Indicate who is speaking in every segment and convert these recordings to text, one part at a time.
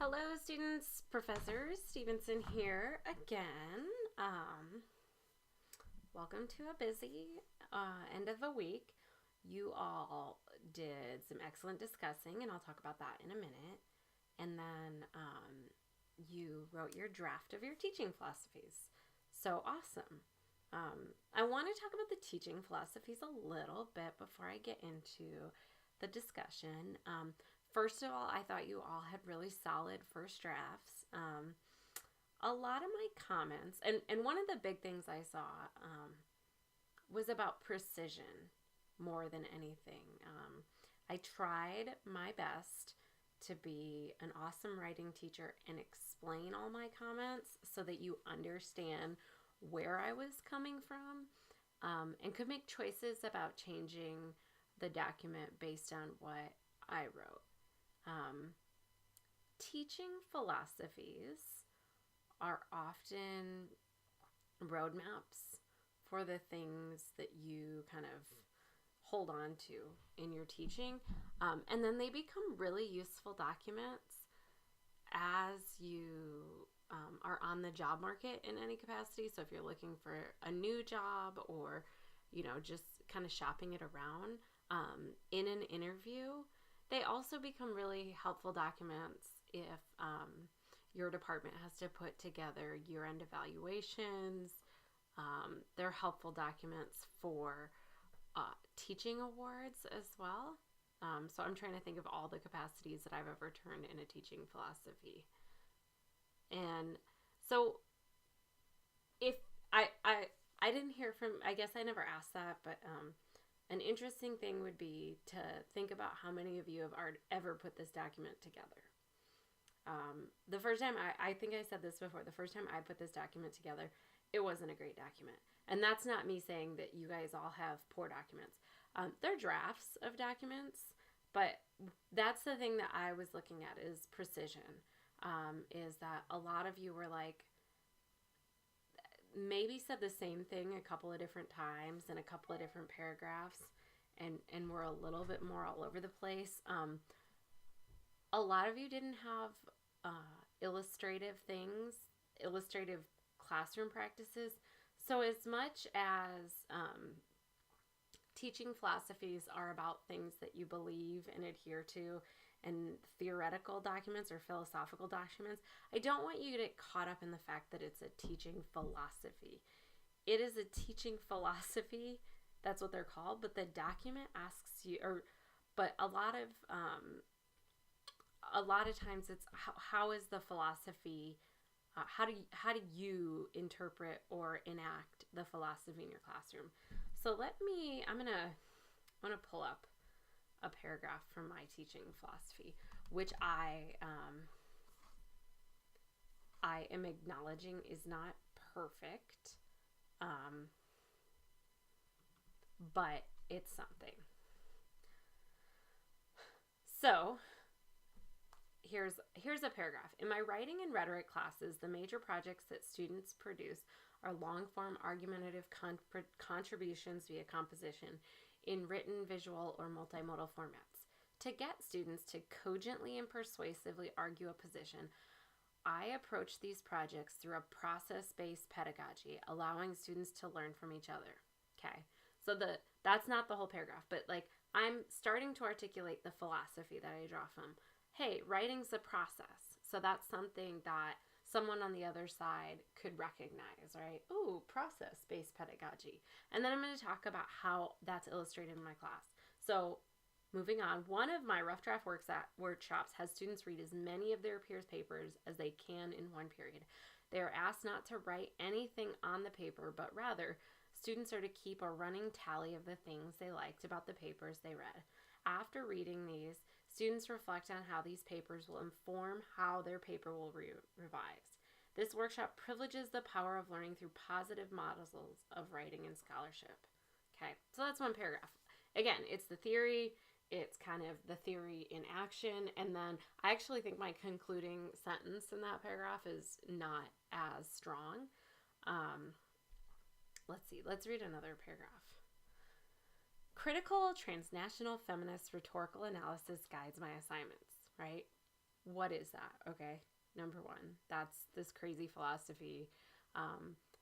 Speaker 1: Hello, students. Professor Stevenson here again. Welcome to a busy end of the week. You all did some excellent discussing, and I'll talk about that in a minute. And then you wrote your draft of your teaching philosophies. So awesome. I want to talk about the teaching philosophies a little bit before I get into the discussion. First of all, I thought you all had really solid first drafts. A lot of my comments, and one of the big things I saw was about precision more than anything. I tried my best to be an awesome writing teacher and explain all my comments so that you understand where I was coming from and could make choices about changing the document based on what I wrote. Teaching philosophies are often roadmaps for the things that you kind of hold on to in your teaching. And then they become really useful documents as you are on the job market in any capacity. So if you're looking for a new job or, just kind of shopping it around in an interview, they also become really helpful documents if your department has to put together year-end evaluations. They're helpful documents for teaching awards as well. So I'm trying to think of all the capacities that I've ever turned in a teaching philosophy. And so if I didn't hear from, I guess I never asked that, but an interesting thing would be to think about how many of you have ever put this document together. The first time, I think I said this before, the first time I put this document together, it wasn't a great document. And that's not me saying that you guys all have poor documents. They're drafts of documents, but that's the thing that I was looking at is precision. Is that a lot of you were like, maybe said the same thing a couple of different times in a couple of different paragraphs and were a little bit more all over the place. A lot of you didn't have illustrative classroom practices. So as much as teaching philosophies are about things that you believe and adhere to and theoretical documents or philosophical documents, I don't want you to get caught up in the fact that it's a teaching philosophy. It is a teaching philosophy. That's what they're called. But the document asks you, but a lot of times it's how is the philosophy, how do you interpret or enact the philosophy in your classroom? So I'm gonna pull up a paragraph from my teaching philosophy, which I am acknowledging is not perfect, but it's something. So here's a paragraph. In my writing and rhetoric classes, the major projects that students produce are long-form argumentative contributions via composition in written, visual, or multimodal formats. To get students to cogently and persuasively argue a position, I approach these projects through a process-based pedagogy, allowing students to learn from each other. Okay, so that's not the whole paragraph, but I'm starting to articulate the philosophy that I draw from. Hey, writing's a process. So that's something that someone on the other side could recognize, right? Ooh, process-based pedagogy. And then I'm going to talk about how that's illustrated in my class. So moving on, one of my rough draft workshops has students read as many of their peers' papers as they can in one period. They are asked not to write anything on the paper, but rather students are to keep a running tally of the things they liked about the papers they read. After reading these, students reflect on how these papers will inform how their paper will revise. This workshop privileges the power of learning through positive models of writing and scholarship. Okay, so that's one paragraph. Again, it's the theory, it's kind of the theory in action, and then I actually think my concluding sentence in that paragraph is not as strong. Let's read another paragraph. Critical transnational feminist rhetorical analysis guides my assignments, right? what is that? Okay, number one, that's this crazy philosophy.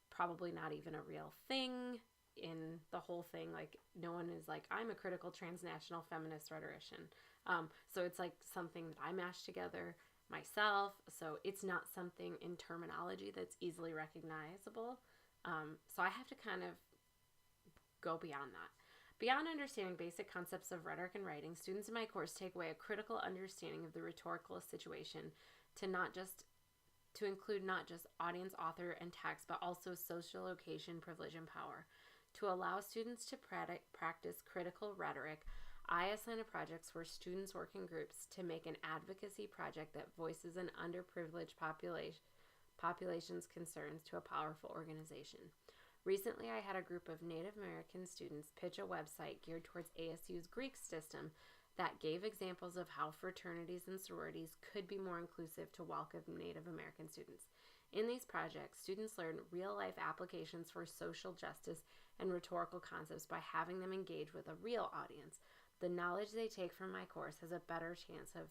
Speaker 1: Probably not even a real thing in the whole thing. Like, no one is like, I'm a critical transnational feminist rhetorician. So it's like something that I mashed together myself. So it's not something in terminology that's easily recognizable. So I have to kind of go beyond that. Beyond understanding basic concepts of rhetoric and writing, students in my course take away a critical understanding of the rhetorical situation to include not just audience, author, and text, but also social location, privilege, and power. To allow students to practice critical rhetoric, I assign projects where students work in groups to make an advocacy project that voices an underprivileged population's concerns to a powerful organization. Recently, I had a group of Native American students pitch a website geared towards ASU's Greek system that gave examples of how fraternities and sororities could be more inclusive to welcome Native American students. In these projects, students learn real-life applications for social justice and rhetorical concepts by having them engage with a real audience. The knowledge they take from my course has a better chance of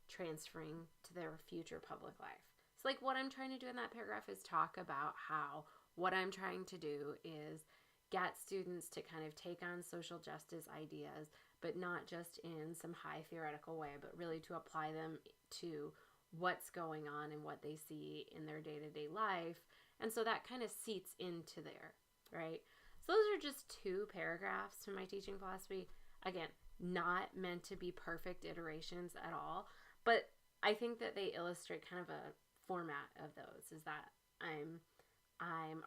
Speaker 1: transferring to their future public life. So, like, what I'm trying to do in that paragraph is talk about how what I'm trying to do is get students to kind of take on social justice ideas, but not just in some high theoretical way, but really to apply them to what's going on and what they see in their day-to-day life. And so that kind of seeps into there, right? So those are just 2 paragraphs from my teaching philosophy. Again, not meant to be perfect iterations at all, but I think that they illustrate kind of a format of those, is that I'm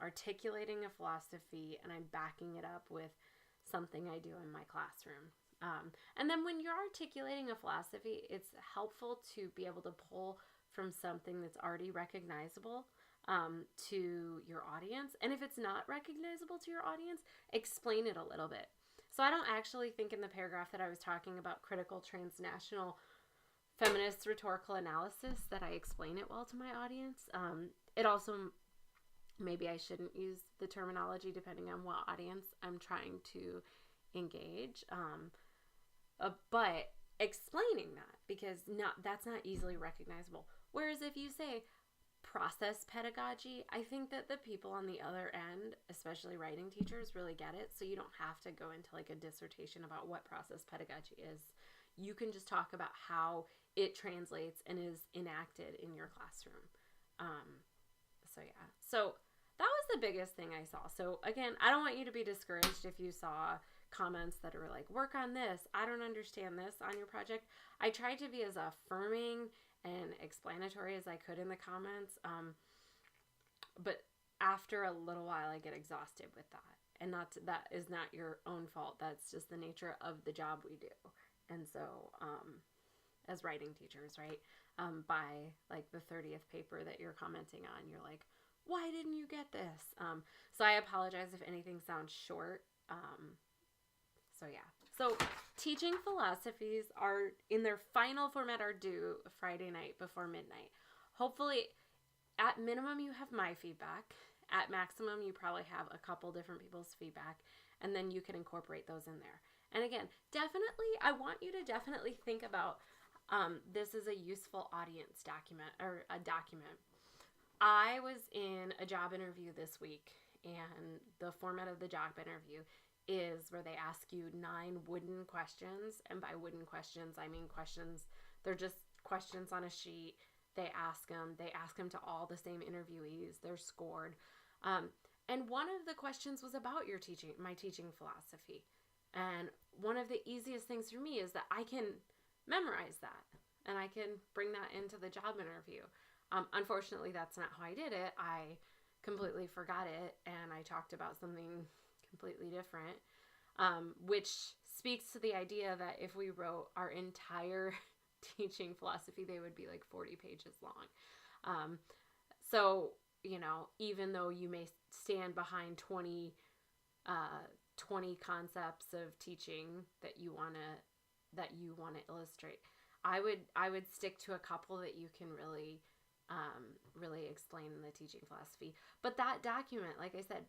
Speaker 1: articulating a philosophy and I'm backing it up with something I do in my classroom. And then when you're articulating a philosophy, it's helpful to be able to pull from something that's already recognizable to your audience. And if it's not recognizable to your audience, explain it a little bit. So I don't actually think in the paragraph that I was talking about critical transnational feminist rhetorical analysis that I explain it well to my audience. It also, maybe I shouldn't use the terminology depending on what audience I'm trying to engage. But explaining that, because that's not easily recognizable. Whereas if you say process pedagogy, I think that the people on the other end, especially writing teachers, really get it. So you don't have to go into like a dissertation about what process pedagogy is. You can just talk about how it translates and is enacted in your classroom. So that was the biggest thing I saw. So again, I don't want you to be discouraged if you saw comments that are like, work on this, I don't understand this on your project. I tried to be as affirming and explanatory as I could in the comments. But after a little while, I get exhausted with that. And that is not your own fault. That's just the nature of the job we do. And so, as writing teachers, right? By like the 30th paper that you're commenting on, you're like, why didn't you get this? So I apologize if anything sounds short. So teaching philosophies are in their final format are due Friday night before midnight. Hopefully, at minimum, you have my feedback. At maximum, you probably have a couple different people's feedback, and then you can incorporate those in there. And again, I want you to definitely think about this is a useful audience document, or a document. I was in a job interview this week, and the format of the job interview is where they ask you 9 wooden questions. And by wooden questions, I mean questions. They're just questions on a sheet. They ask them to all the same interviewees. They're scored. And one of the questions was about my teaching philosophy. And one of the easiest things for me is that I can memorize that and I can bring that into the job interview. Unfortunately, that's not how I did it. I completely forgot it and I talked about something completely different, which speaks to the idea that if we wrote our entire teaching philosophy, they would be like 40 pages long. So, even though you may stand behind 20 concepts of teaching that you want to illustrate, I would stick to a couple that you can really explain in the teaching philosophy. But that document, like I said,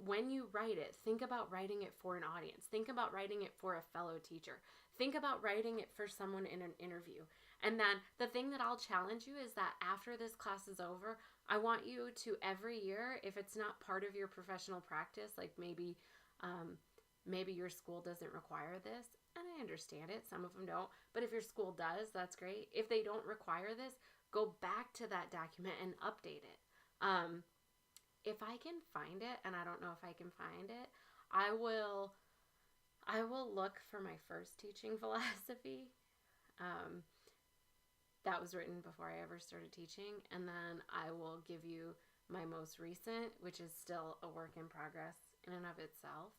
Speaker 1: when you write it, think about writing it for an audience. Think about writing it for a fellow teacher. Think about writing it for someone in an interview. And then the thing that I'll challenge you is that after this class is over, I want you to every year, if it's not part of your professional practice, like maybe your school doesn't require this, and I understand it, some of them don't, but if your school does, that's great. If they don't require this, go back to that document and update it. If I can find it, and I don't know if I can find it, I will look for my first teaching philosophy. That was written before I ever started teaching, and then I will give you my most recent, which is still a work in progress in and of itself.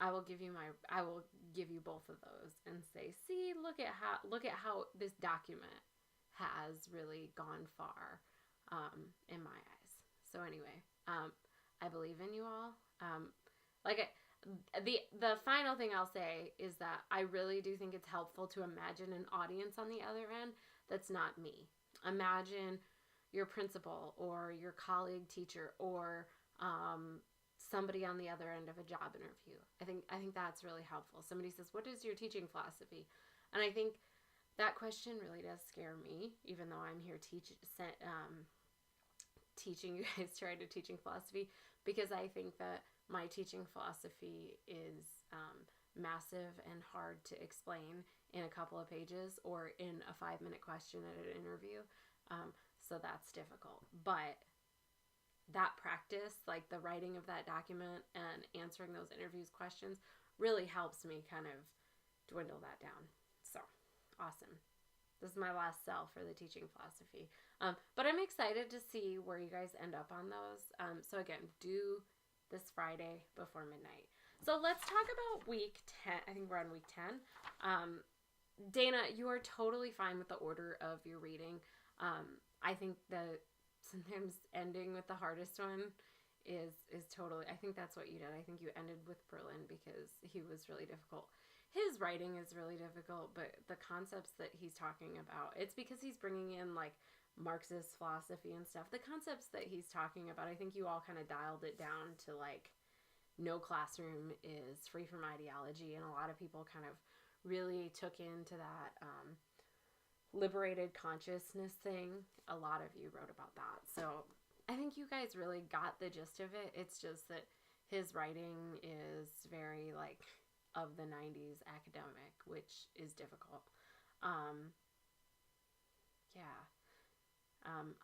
Speaker 1: I will give you both of those and say, see, look at how this document has really gone far in my eyes. So anyway, I believe in you all. The final thing I'll say is that I really do think it's helpful to imagine an audience on the other end that's not me. Imagine your principal or your colleague teacher or somebody on the other end of a job interview. I think that's really helpful. Somebody says, "What is your teaching philosophy?" And I think that question really does scare me, even though I'm here teaching you guys to write a teaching philosophy, because I think that my teaching philosophy is massive and hard to explain in a couple of pages or in a 5-minute question at an interview. So that's difficult. But that practice, like the writing of that document and answering those interviews questions, really helps me kind of dwindle that down. So, awesome. This is my last sell for the teaching philosophy. But I'm excited to see where you guys end up on those. So again, due this Friday before midnight. So let's talk about week 10. I think we're on week 10. Dana, you are totally fine with the order of your reading. I think that sometimes ending with the hardest one is totally, I think that's what you did. I think you ended with Berlin because he was really difficult. His writing is really difficult, but the concepts that he's talking about, it's because he's bringing in like Marxist philosophy and stuff. The concepts that he's talking about, I think you all kind of dialed it down to like no classroom is free from ideology, and a lot of people kind of really took into that liberated consciousness thing. A lot of you wrote about that. So I think you guys really got the gist of it. It's just that his writing is very like of the 90s academic, which is difficult.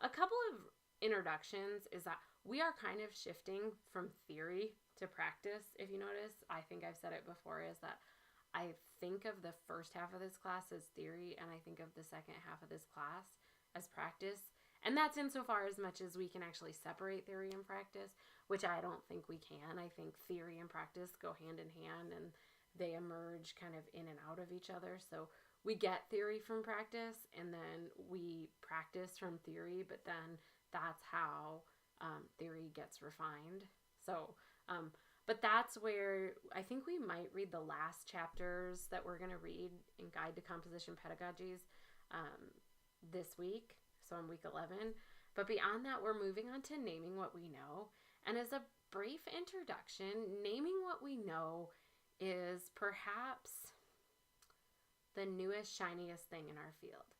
Speaker 1: A couple of introductions is that we are kind of shifting from theory to practice. If you notice, I think I've said it before, is that I think of the first half of this class as theory, and I think of the second half of this class as practice. And that's insofar as much as we can actually separate theory and practice, which I don't think we can. I think theory and practice go hand in hand, and they emerge kind of in and out of each other. So we get theory from practice, and then we practice from theory, but then that's how theory gets refined. So, but that's where I think we might read the last chapters that we're going to read in Guide to Composition Pedagogies this week, so in week 11. But beyond that, we're moving on to naming what we know. And as a brief introduction, naming what we know is perhaps the newest, shiniest thing in our field.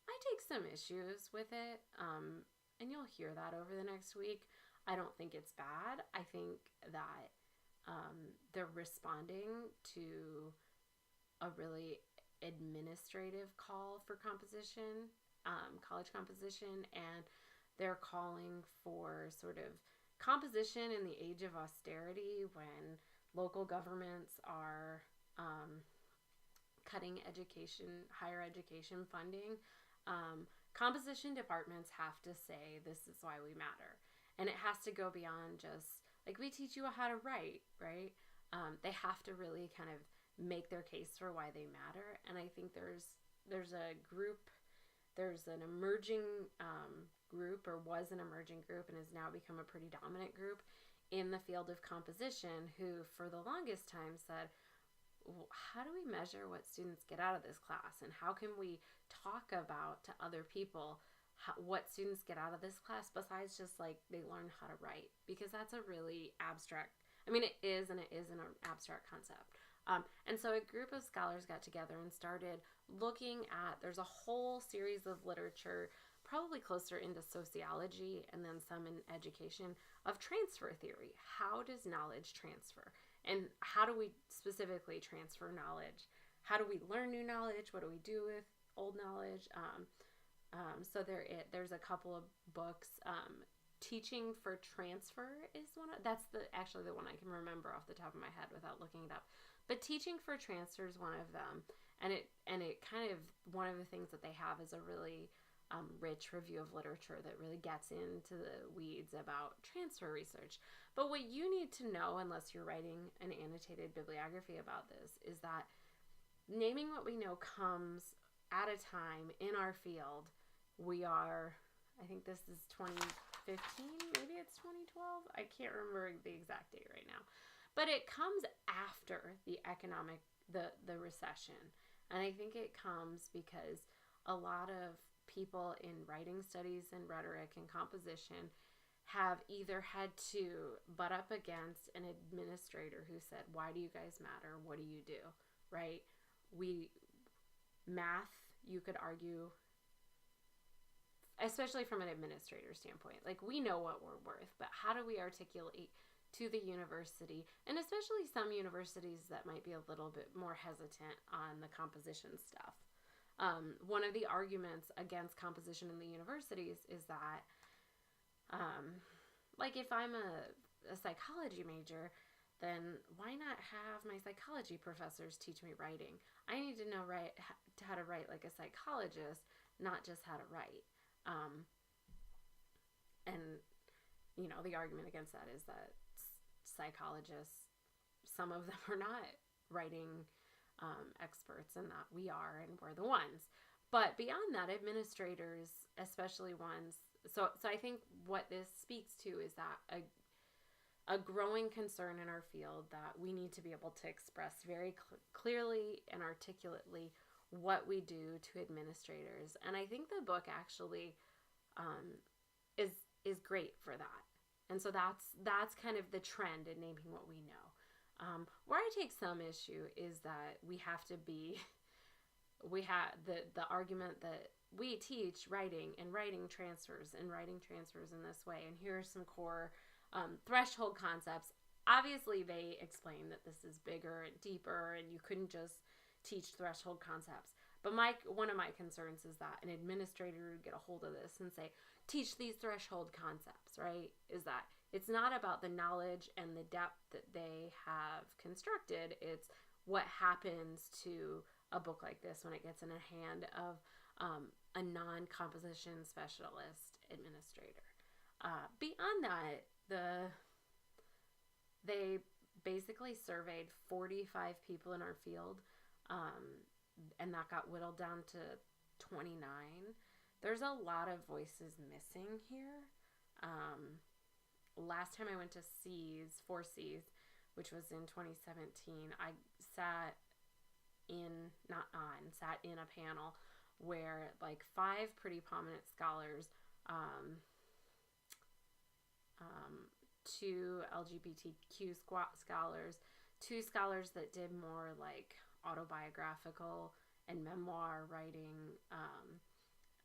Speaker 1: I take some issues with it, and you'll hear that over the next week. I don't think it's bad. I think that they're responding to a really administrative call for composition, college composition, and they're calling for sort of composition in the age of austerity when local governments are cutting higher education funding. Composition departments have to say, this is why we matter. And it has to go beyond just, like, we teach you how to write, right? They have to really kind of make their case for why they matter. And I think there's an emerging group, or was an emerging group, and has now become a pretty dominant group in the field of composition, who for the longest time said, well, how do we measure what students get out of this class? And how can we talk about to other people what students get out of this class besides just like they learn how to write? Because that's a really abstract, I mean, it is and it isn't an abstract concept. And so a group of scholars got together and started looking at, there's a whole series of literature, probably closer into sociology and then some in education, of transfer theory. How does knowledge transfer? And how do we specifically transfer knowledge? How do we learn new knowledge? What do we do with old knowledge? So there's a couple of books. Teaching for Transfer is that's actually the one I can remember off the top of my head without looking it up. But Teaching for Transfer is one of them, and it kind of, one of the things that they have is a really rich review of literature that really gets into the weeds about transfer research. But what you need to know, unless you're writing an annotated bibliography about this, is that naming what we know comes at a time in our field. We are, I think this is 2015, maybe it's 2012. I can't remember the exact date right now. But it comes after the recession. And I think it comes because a lot of people in writing studies and rhetoric and composition have either had to butt up against an administrator who said, why do you guys matter? What do you do? Right? Math, you could argue, especially from an administrator standpoint, like, we know what we're worth, but how do we articulate to the university, and especially some universities that might be a little bit more hesitant on the composition stuff. One of the arguments against composition in the universities is that, like, if I'm a psychology major, then why not have my psychology professors teach me writing? I need to know how to write like a psychologist, not just how to write. And, the argument against that is that psychologists, some of them are not writing experts, and that we are, and we're the ones. But beyond that, administrators, especially ones, so I think what this speaks to is that a growing concern in our field that we need to be able to express very clearly and articulately what we do to administrators. And I think the book actually is great for that. And so that's kind of the trend in naming what we know. Where I take some issue is that we have the argument that we teach writing, and writing transfers in this way. And here are some core threshold concepts. Obviously, they explain that this is bigger and deeper, and you couldn't just teach threshold concepts. But one of my concerns is that an administrator would get a hold of this and say, teach these threshold concepts, right? Is that it's not about the knowledge and the depth that they have constructed. It's what happens to a book like this when it gets in the hand of a non-composition specialist administrator. Beyond that, they basically surveyed 45 people in our field, and that got whittled down to 29. There's a lot of voices missing here. Last time I went to Four Cs, which was in 2017, I sat in a panel where like 5 pretty prominent scholars, 2 LGBTQ scholars, 2 scholars that did more like autobiographical and memoir writing,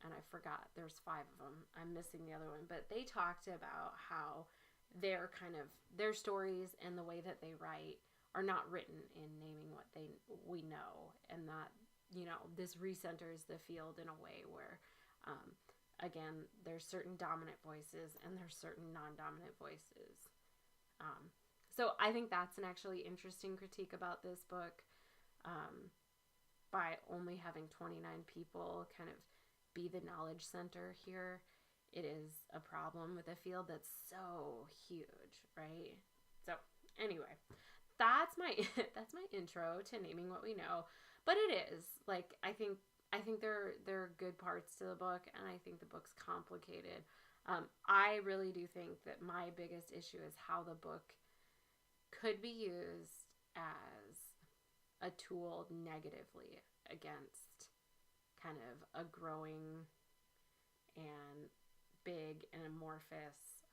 Speaker 1: and I forgot, there's 5 of them. I'm missing the other one, but they talked about how their stories and the way that they write are not written in naming what we know, and that, this recenters the field in a way where, again, there's certain dominant voices and there's certain non-dominant voices. So I think that's an actually interesting critique about this book. By only having 29 people kind of be the knowledge center here, it is a problem with a field that's so huge, right? So anyway, that's my intro to naming what we know. But it is like, I think there are good parts to the book, and I think the book's complicated. I really do think that my biggest issue is how the book could be used as a tool negatively against kind of a growing and big and amorphous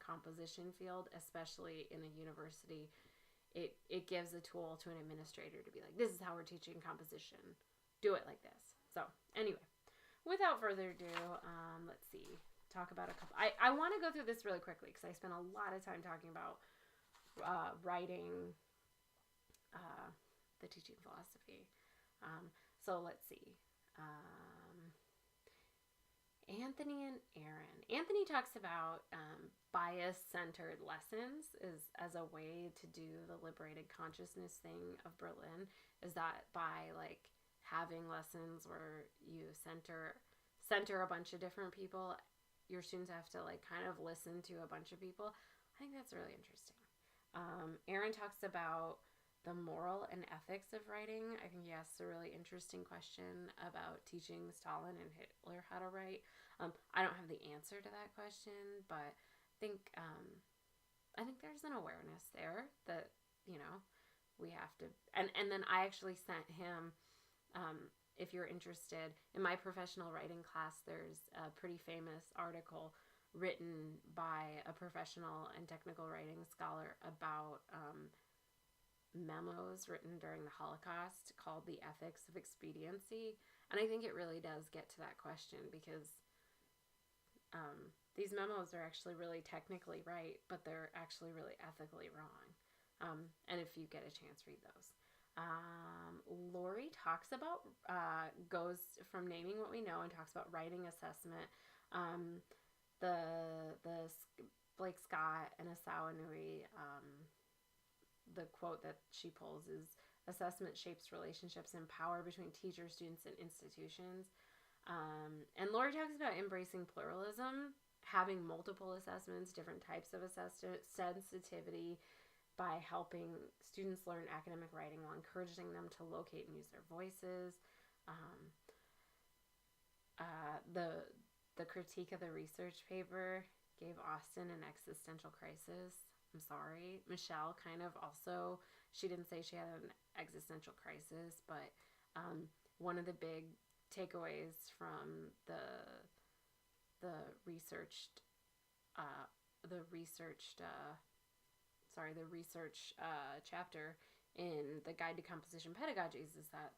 Speaker 1: composition field, especially in a university it gives a tool to an administrator to be like, this is how we're teaching composition. Do it like this. So anyway, without further ado, let's see. Talk about a couple. I want to go through this really quickly because I spent a lot of time talking about writing, the teaching philosophy. So let's see. Anthony and Aaron. Anthony talks about bias-centered lessons as a way to do the liberated consciousness thing of Berlin. Is that by like having lessons where you center a bunch of different people, your students have to like kind of listen to a bunch of people. I think that's really interesting. Aaron talks about the moral and ethics of writing. I think he asks a really interesting question about teaching Stalin and Hitler how to write. I don't have the answer to that question, but I think there's an awareness there that, you know, we have to, and then I actually sent him, if you're interested, in my professional writing class, there's a pretty famous article written by a professional and technical writing scholar about memos written during the Holocaust called The Ethics of Expediency. And I think it really does get to that question because these memos are actually really technically right, but they're actually really ethically wrong. And if you get a chance, read those. Lori talks about, goes from naming what we know and talks about writing assessment. The Blake Scott and Asawa Nui, the quote that she pulls is, assessment shapes relationships and power between teachers, students, and institutions. And Lori talks about embracing pluralism, having multiple assessments, different types of assessment, sensitivity, by helping students learn academic writing while encouraging them to locate and use their voices. The critique of the research paper gave Austin an existential crisis. I'm sorry. Michelle kind of also, she didn't say she had an existential crisis, but one of the big takeaways from the research chapter in the Guide to Composition Pedagogies is that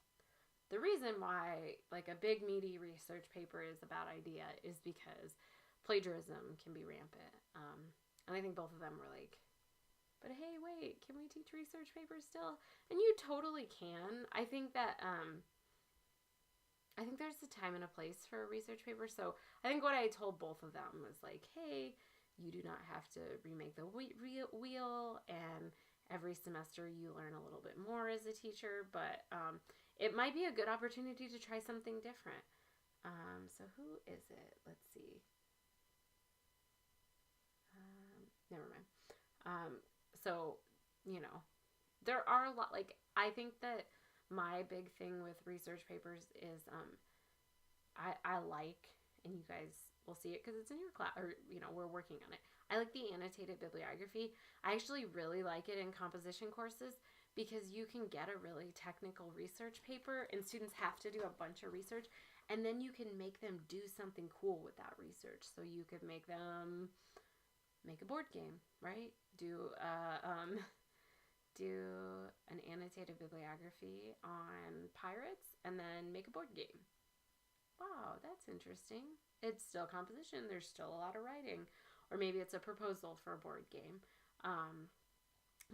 Speaker 1: the reason why like a big meaty research paper is a bad idea is because plagiarism can be rampant. And I think both of them were like, but hey, wait, can we teach research papers still? And you totally can. I think that I think there's a time and a place for a research paper. So I think what I told both of them was like, hey, you do not have to remake the wheel, and every semester you learn a little bit more as a teacher, but it might be a good opportunity to try something different. So who is it? Let's see. Never mind. So, you know, there are a lot, like, I think that my big thing with research papers is I like, and you guys will see it because it's in your class, or, you know, we're working on it. I like the annotated bibliography. I actually really like it in composition courses because you can get a really technical research paper and students have to do a bunch of research, and then you can make them do something cool with that research. So you could make them make a board game, right? Do an annotated bibliography on pirates and then make a board game. Wow, that's interesting. It's still composition. There's still a lot of writing. Or maybe it's a proposal for a board game.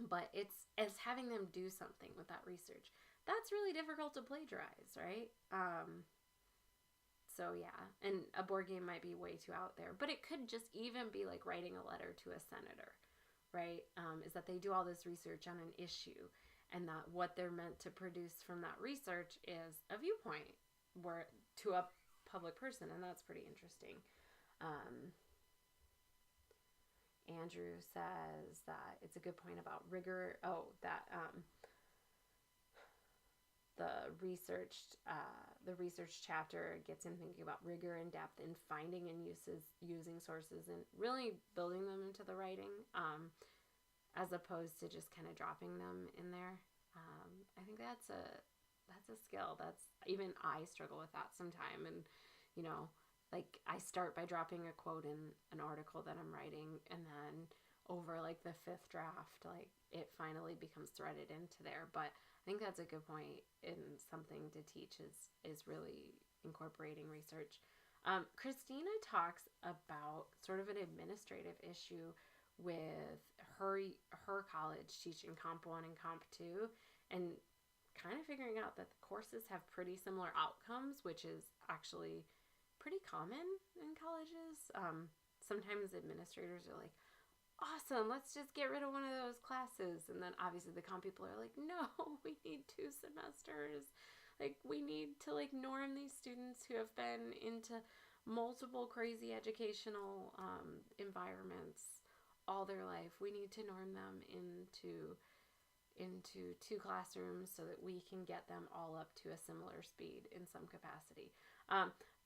Speaker 1: But it's having them do something with that research. That's really difficult to plagiarize, right? So yeah, and a board game might be way too out there. But it could just even be like writing a letter to a senator, right? Is that they do all this research on an issue, and that what they're meant to produce from that research is a viewpoint to a public person, and that's pretty interesting. Andrew says that it's a good point about rigor. The research chapter gets him thinking about rigor and depth in finding and using sources and really building them into the writing, as opposed to just kind of dropping them in there. I think that's a skill. Even I struggle with that sometime, and like I start by dropping a quote in an article that I'm writing, and then over like the fifth draft, like it finally becomes threaded into there. But I think that's a good point, and something to teach is really incorporating research. Christina talks about sort of an administrative issue with her college teaching Comp 1 and Comp 2, and kind of figuring out that the courses have pretty similar outcomes, which is actually pretty common in colleges. Sometimes administrators are like, awesome, let's just get rid of one of those classes. And then obviously the comp people are like, no, we need 2 semesters. Like, we need to like norm these students who have been into multiple crazy educational environments all their life. We need to norm them into 2 classrooms so that we can get them all up to a similar speed in some capacity.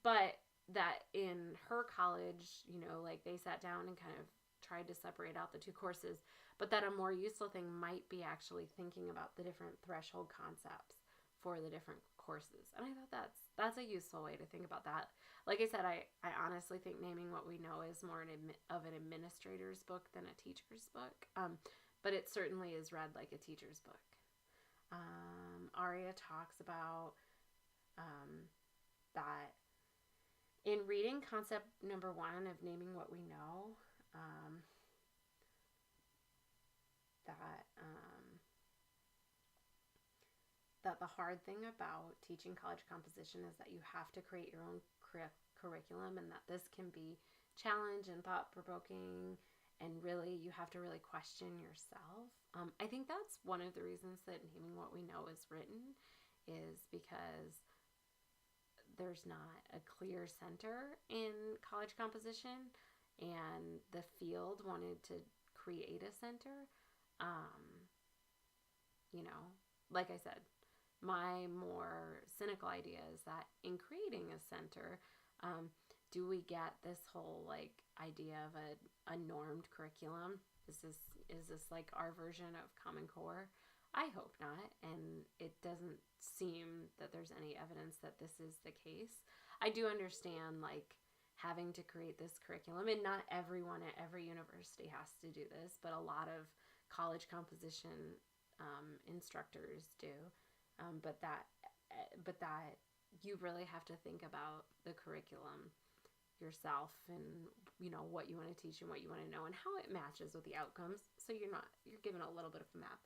Speaker 1: But that in her college, like they sat down and kind of tried to separate out the 2 courses, but that a more useful thing might be actually thinking about the different threshold concepts for the different courses. And I thought that's a useful way to think about that. Like I said, I honestly think Naming What We Know is more of an administrator's book than a teacher's book. But it certainly is read like a teacher's book. Aria talks about that in reading concept number 1 of Naming What We Know, that the hard thing about teaching college composition is that you have to create your own curriculum, and that this can be challenge and thought-provoking, and really you have to really question yourself. I think that's one of the reasons that Naming What We Know is written, is because there's not a clear center in college composition, and the field wanted to create a center. Like I said, my more cynical idea is that in creating a center, do we get this whole like idea of a normed curriculum? Is this like our version of Common Core? I hope not, and it doesn't seem that there's any evidence that this is the case. I do understand like having to create this curriculum, and not everyone at every university has to do this, but a lot of college composition instructors do. But that you really have to think about the curriculum yourself, and what you want to teach and what you want to know and how it matches with the outcomes, so you're given a little bit of a map.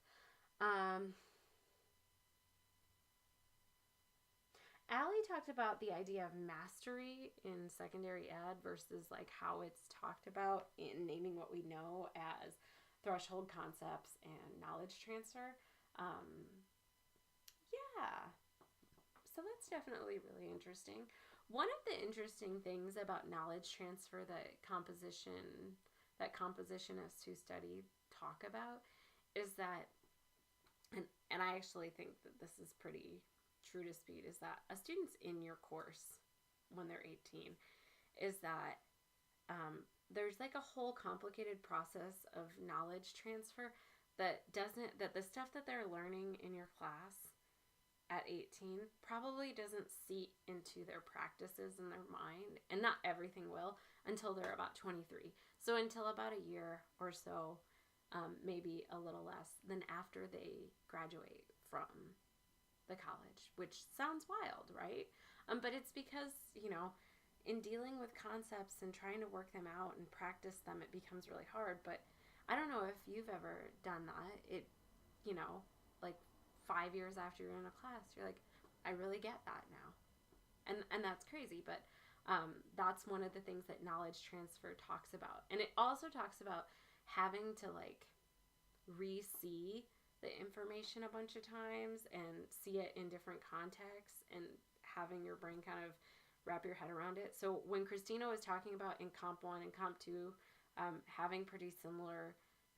Speaker 1: Allie talked about the idea of mastery in secondary ed versus like how it's talked about in Naming What We Know as threshold concepts and knowledge transfer. Yeah, so that's definitely really interesting. One of the interesting things about knowledge transfer that compositionists who study talk about is that, and I actually think that this is pretty true to Speed, is that a student's in your course when they're 18 is that there's like a whole complicated process of knowledge transfer that the stuff that they're learning in your class at 18 probably doesn't seep into their practices in their mind, and not everything will until they're about 23. So until about a year or so, maybe a little less than after they graduate from the college, which sounds wild, right? But it's because, in dealing with concepts and trying to work them out and practice them, it becomes really hard. But I don't know if you've ever done that. Like 5 years after you're in a class, you're like, I really get that now. And that's crazy, but that's one of the things that knowledge transfer talks about. And it also talks about having to like re-see the information a bunch of times and see it in different contexts and having your brain kind of wrap your head around it. So when Christina was talking about in Comp 1 and Comp 2 having pretty similar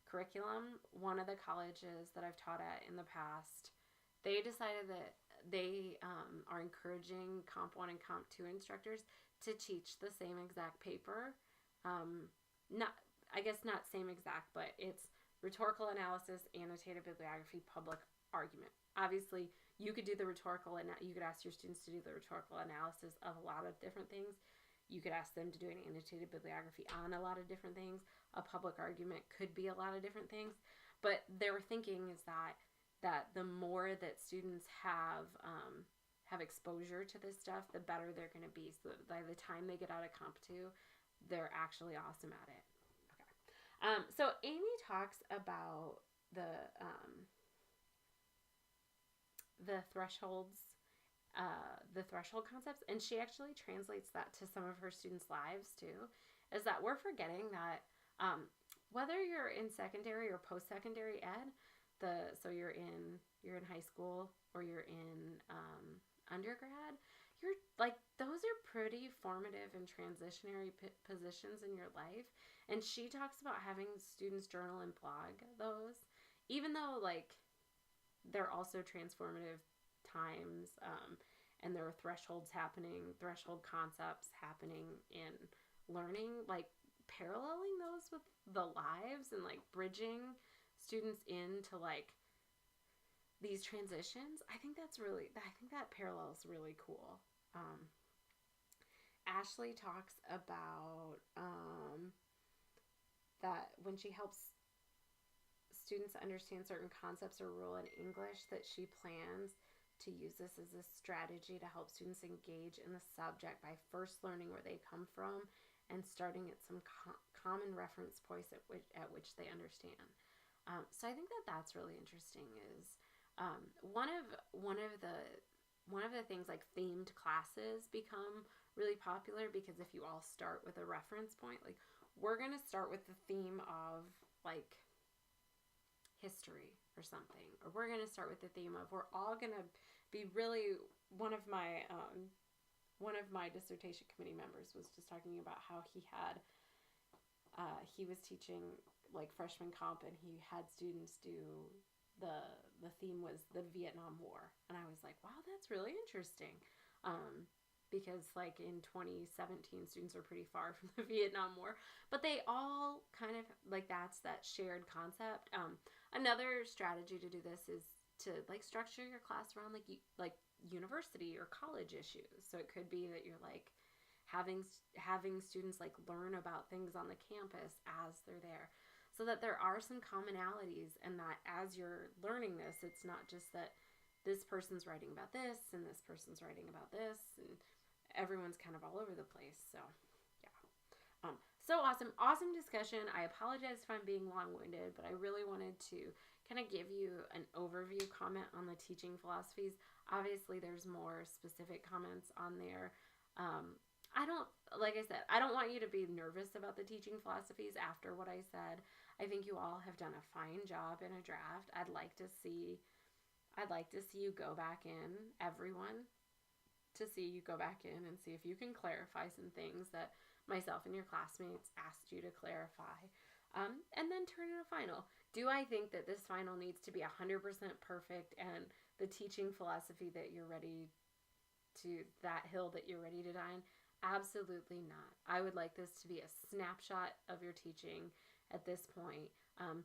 Speaker 1: curriculum, one of the colleges that I've taught at in the past, they decided that they are encouraging Comp 1 and Comp 2 instructors to teach the same exact paper. Not same exact, but it's rhetorical analysis, annotated bibliography, public argument. Obviously, you could do the rhetorical, and you could ask your students to do the rhetorical analysis of a lot of different things. You could ask them to do an annotated bibliography on a lot of different things. A public argument could be a lot of different things. But their thinking is that the more that students have exposure to this stuff, the better they're going to be. So that by the time they get out of Comp 2, they're actually awesome at it. Okay. So Amy talks about the thresholds, the threshold concepts, and she actually translates that to some of her students' lives too. Is that we're forgetting that whether you're in secondary or post-secondary ed, so you're in high school or you're in undergrad, you're like, those are pretty formative and transitionary positions in your life. And she talks about having students journal and blog those, even though like they're also transformative times, and there are threshold concepts happening in learning, like paralleling those with the lives and like bridging students into like these transitions. I think that parallel is really cool. Ashley talks about that when she helps students understand certain concepts or rule in English, that she plans to use this as a strategy to help students engage in the subject by first learning where they come from and starting at some common reference points at which they understand. So I think that's really interesting. Is one of the things, like themed classes become really popular because if you all start with a reference point, like we're gonna start with the theme of like history or something, or we're gonna start with the theme of, we're all gonna be really, one of my dissertation committee members was just talking about how he was teaching like freshman comp, and he had students do the theme was the Vietnam War, and I was like, wow, that's really interesting, because like in 2017 students are pretty far from the Vietnam War, but they all kind of like, that's that shared concept. Another strategy to do this is to like structure your class around like university or college issues. So it could be that you're like having students like learn about things on the campus as they're there, so that there are some commonalities, and that as you're learning this, it's not just that this person's writing about this and this person's writing about this and everyone's kind of all over the place. So yeah. So awesome discussion. I apologize if I'm being long-winded, but I really wanted to kind of give you an overview comment on the teaching philosophies. Obviously, there's more specific comments on there. Like I said, I don't want you to be nervous about the teaching philosophies after what I said. I think you all have done a fine job in a draft. I'd like to see you go back in, everyone, to see you go back in and see if you can clarify some things that myself and your classmates asked you to clarify, and then turn in a final. Do I think that this final needs to be 100% perfect and the teaching philosophy that you're ready to, that hill that you're ready to die on? Absolutely not. I would like this to be a snapshot of your teaching at this point. I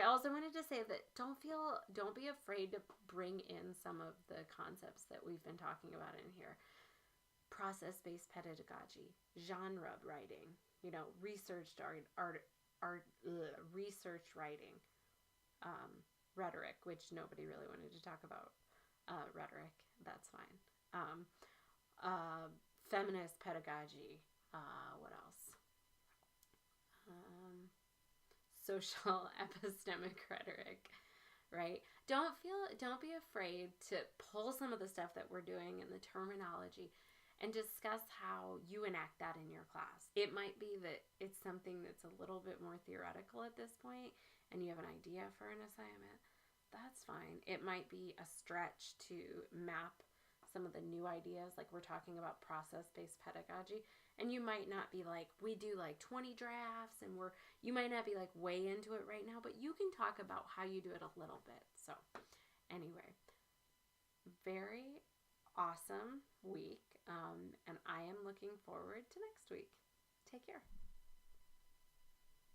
Speaker 1: also wanted to say that don't be afraid to bring in some of the concepts that we've been talking about in here. Process-based pedagogy, genre writing, research writing, rhetoric, which nobody really wanted to talk about rhetoric. That's fine. Feminist pedagogy. What else? Social epistemic rhetoric, right? Don't be afraid to pull some of the stuff that we're doing in the terminology and discuss how you enact that in your class. It might be that it's something that's a little bit more theoretical at this point and you have an idea for an assignment. That's fine. It might be a stretch to map some of the new ideas, like we're talking about process-based pedagogy, and you might not be like, we do like 20 drafts, and you might not be like way into it right now, but you can talk about how you do it a little bit. So anyway, very awesome week, and I am looking forward to next week. Take care.